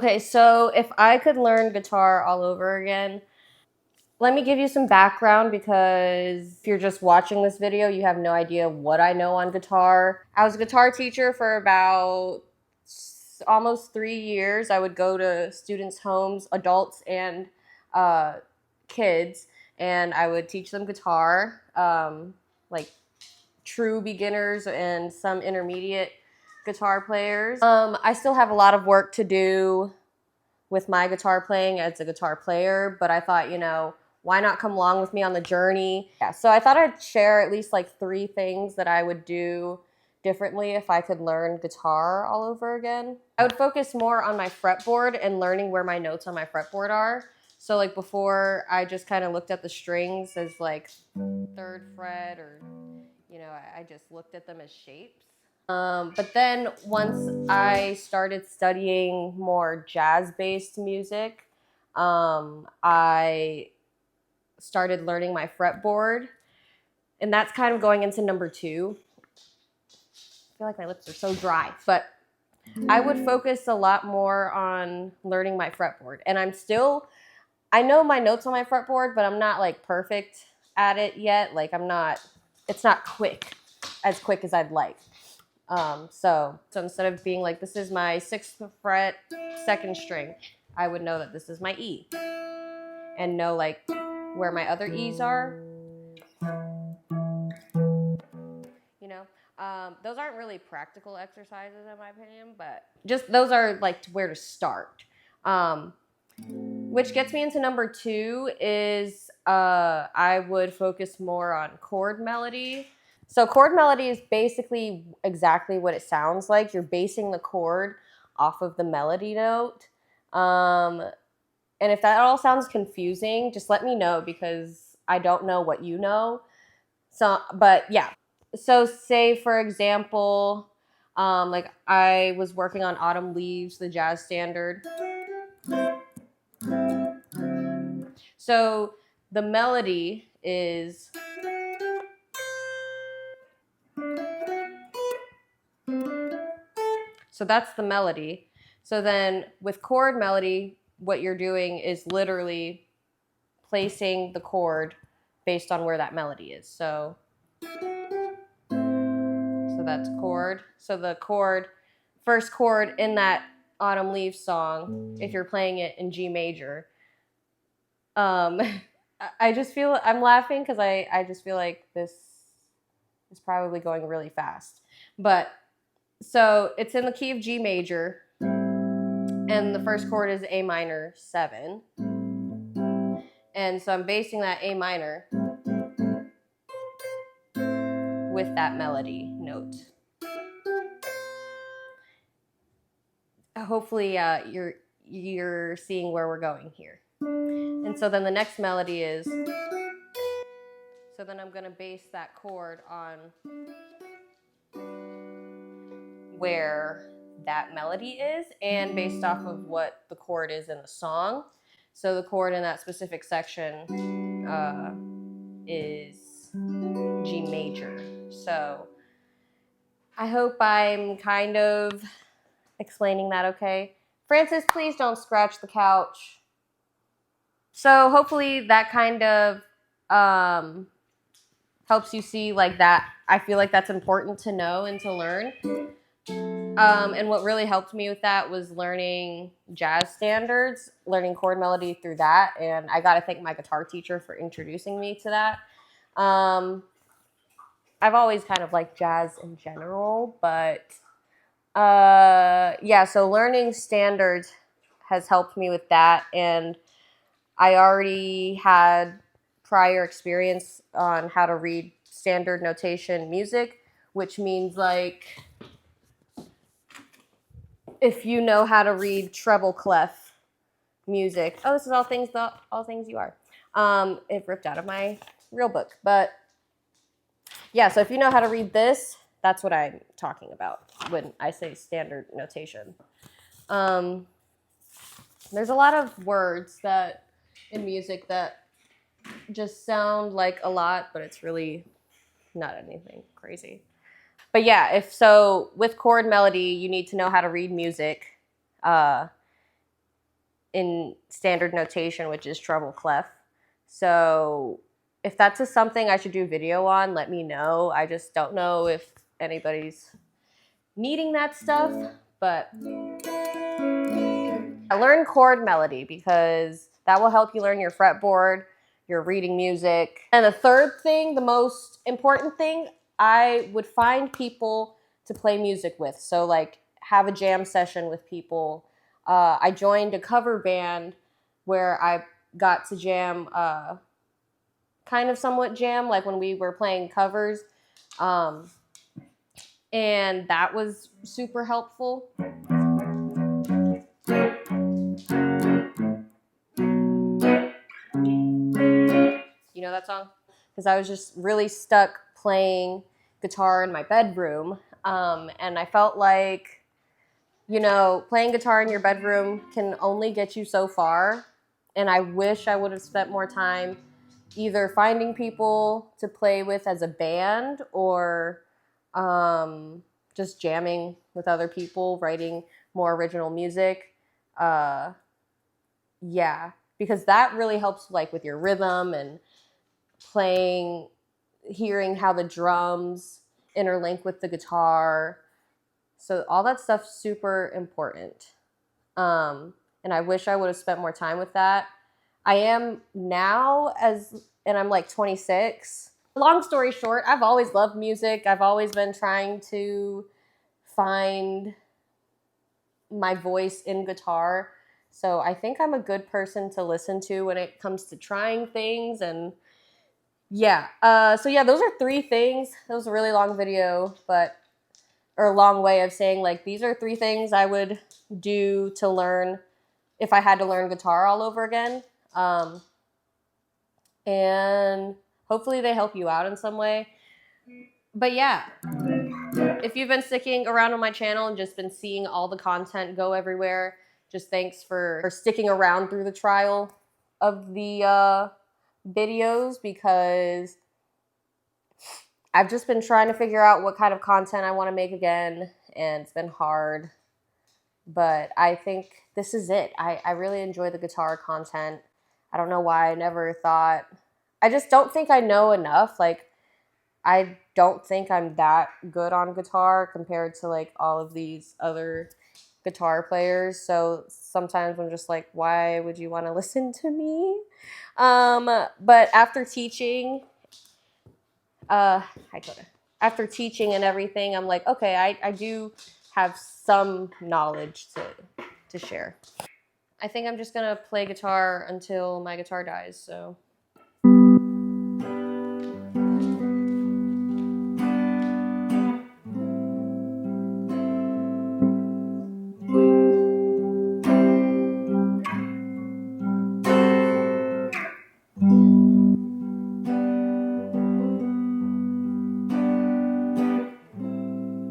Okay, so if I could learn guitar all over again, let me give you some background because if you're just watching this video, you have no idea what I know on guitar. I was a guitar teacher for about almost 3 years. I would go to students' homes, adults and uh, kids, and I would teach them guitar, like true beginners and some intermediate guitar players. I still have a lot of work to do with my guitar playing as a guitar player, but I thought, why not come along with me on the journey? Yeah, so I thought I'd share at least like 3 things that I would do differently if I could learn guitar all over again. I would focus more on my fretboard and learning where my notes on my fretboard are. So like before, I just kind of looked at the strings as like 3rd fret, or I just looked at them as shapes. But then once I started studying more jazz-based music, I started learning my fretboard, and that's kind of going into number 2. I feel like my lips are so dry, but I would focus a lot more on learning my fretboard. And I know my notes on my fretboard, but I'm not like perfect at it yet. Like it's not as quick as I'd like. So instead of being like, this is my 6th fret, 2nd string, I would know that this is my E and know like where my other E's are. Those aren't really practical exercises in my opinion, but just those are like where to start. Which gets me into number 2 is I would focus more on chord melody. So chord melody is basically exactly what it sounds like. You're basing the chord off of the melody note. And if that all sounds confusing, just let me know because I don't know what you know. But yeah. So say for example, like I was working on Autumn Leaves, the jazz standard. So the melody is so that's the melody. So then with chord melody, what you're doing is literally placing the chord based on where that melody is. So that's chord. So the chord, first chord in that Autumn Leaves song, if you're playing it in G major, I just feel I'm laughing because I just feel like this is probably going really fast. But so it's in the key of G major, and the first chord is A minor 7. And so I'm basing that A minor with that melody note. Hopefully you're seeing where we're going here. And so then the next melody is, so then I'm going to base that chord on where that melody is and based off of what the chord is in the song. So the chord in that specific section is G major. So I hope I'm kind of explaining that okay. Francis, please don't scratch the couch. So hopefully that kind of helps you see like that. I feel like that's important to know and to learn. And what really helped me with that was learning jazz standards, learning chord melody through that. And I got to thank my guitar teacher for introducing me to that. I've always kind of liked jazz in general, but yeah, so learning standards has helped me with that. And I already had prior experience on how to read standard notation music, which means like if you know how to read treble clef music. Oh, this is all things you are. It ripped out of my real book. But yeah, so if you know how to read this, that's what I'm talking about when I say standard notation. There's a lot of words that in music that just sound like a lot, but it's really not anything crazy. But yeah, with chord melody, you need to know how to read music. in standard notation, which is treble clef. So if that's just something I should do a video on, let me know. I just don't know if anybody's needing that stuff, but learn chord melody because that will help you learn your fretboard, your reading music. And the third thing, the most important thing, I would find people to play music with. So like have a jam session with people. I joined a cover band where I got to jam, kind of somewhat jam, like when we were playing covers. And that was super helpful. You know that song? Because I was just really stuck playing guitar in my bedroom. And I felt like, you know, playing guitar in your bedroom can only get you so far. And I wish I would have spent more time either finding people to play with as a band or just jamming with other people, writing more original music. Yeah, because that really helps like with your rhythm and playing, hearing how the drums interlink with the guitar. So all that stuff's super important. And I wish I would have spent more time with that. I am now and I'm like 26. Long story short, I've always loved music. I've always been trying to find my voice in guitar. So I think I'm a good person to listen to when it comes to trying things. And yeah, so yeah, those are 3 things. That was a really long video, or a long way of saying like these are 3 things I would do to learn if I had to learn guitar all over again. And hopefully they help you out in some way. But yeah, if you've been sticking around on my channel and just been seeing all the content go everywhere, just thanks for sticking around through the trial of the videos, because I've just been trying to figure out what kind of content I want to make again, and it's been hard. But I think this is it. I really enjoy the guitar content. I don't know why I never thought. I just don't think I know enough. Like, I don't think I'm that good on guitar compared to like all of these other guitar players. So sometimes I'm just like, why would you want to listen to me? But after teaching, after teaching and everything, I'm like, okay, I do have some knowledge to share. I think I'm just gonna play guitar until my guitar dies, so.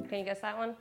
Can you guess that one?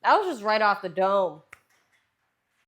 That was just right off the dome.